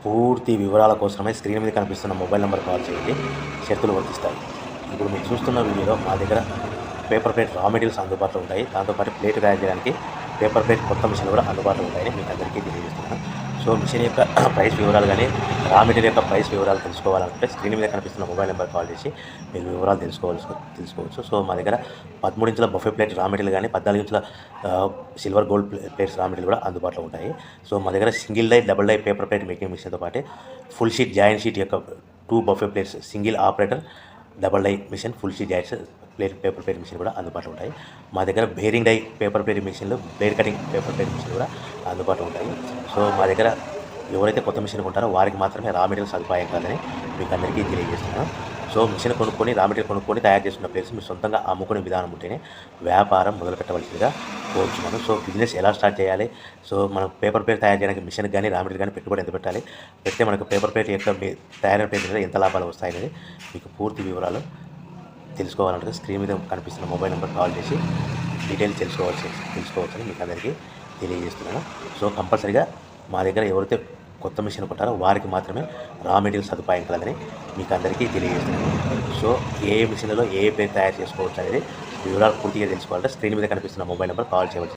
పూర్తి వివరాల కోసమే స్క్రీన్ మీద కనిపిస్తున్న మొబైల్ నెంబర్ కాల్ చేయండి. షరతులు వర్తిస్తాయి. ఇప్పుడు మీరు చూస్తున్న వీడియోలో మా దగ్గర పేపర్ ప్లేట్ రా మెటీరియల్స్ అందుబాటులో ఉంటాయి. దాంతోపాటు ప్లేట్ తయారు చేయడానికి పేపర్ ప్లేట్ కొత్త మిషన్లు కూడా అందుబాటులో ఉంటాయని మీకు అందరికీ తెలియజేస్తున్నాను. సో మిషన్ యొక్క ప్రైస్ వివరాలు కానీ రా మెటీరియల్ యొక్క ప్రైస్ వివరాలు తెలుసుకోవాలనుకుంటే స్క్రీన్ మీద కనిపిస్తున్న మొబైల్ నెంబర్ కాల్ చేసి మీరు వివరాలు తెలుసుకోవచ్చు. సో మా దగ్గర 13 ఇంచుల బఫే ప్లేట్ రా మెటీరియల్ కానీ 14 ఇంచుల silver gold plates raw material కూడా అందుబాటులో ఉంటాయి. సో మా దగ్గర single die double die paper plate making మిషన్తో పాటు ఫుల్ షీట్ జాయింట్ షీట్ యొక్క 2 buffet plates single operator double die machine full sheet joints paper plate machine కూడా అందుబాటులో ఉంటాయి. మా దగ్గర బేరింగ్ డై పేపర్ ప్లేట్ మిషన్లు blade cutting paper plate machine కూడా అందుబాటులో ఉంటాయి. సో మా దగ్గర ఎవరైతే కొత్త మిషన్ కొంటారో వారికి మాత్రమే రా మెటీరియల్ సదుపాయం కాదని మీకు అందరికీ తెలియజేస్తున్నాను. సో మిషన్ కొనుక్కొని రా మెటీరియల్ కొనుక్కొని తయారు చేస్తున్న ప్లేస్ మీరు సొంతంగా అమ్ముకునే విధానం ఉంటేనే వ్యాపారం మొదలు పెట్టవలసిందిగా కోరుచున్నాను. సో బిజినెస్ ఎలా స్టార్ట్ చేయాలి, సో మనం పేపర్ ప్లేట్ తయారు చేయడానికి మిషన్ కానీ రా మెటీరియల్ కానీ పెట్టుబడి ఎంత పెట్టాలి, పెడితే మనకు పేపర్ ప్లేట్ యొక్క తయారైన ప్లేట్ మీద ఎంత లాభాలు వస్తాయనేది మీకు పూర్తి వివరాలు తెలుసుకోవాలంటే స్క్రీన్ మీద కనిపిస్తున్న మొబైల్ నెంబర్ కాల్ చేసి డీటెయిల్స్ తెలుసుకోవచ్చని మీకు అందరికీ తెలియజేస్తున్నాను. సో కంపల్సరీగా మా దగ్గర ఎవరైతే కొత్త మిషన్ కొంటారో వారికి మాత్రమే రా మెటీరియల్ సదుపాయం కలదని మీకు అందరికీ తెలియజేస్తున్నాను. సో ఏ మిషన్లలో ఏ ప్లేట్ తయారు చేసుకోవచ్చు అనేది వివరాలు పూర్తిగా తెలుసుకోవాలంటే స్క్రీన్ మీద కనిపిస్తున్న మొబైల్ నెంబర్ కాల్ చేయవచ్చు.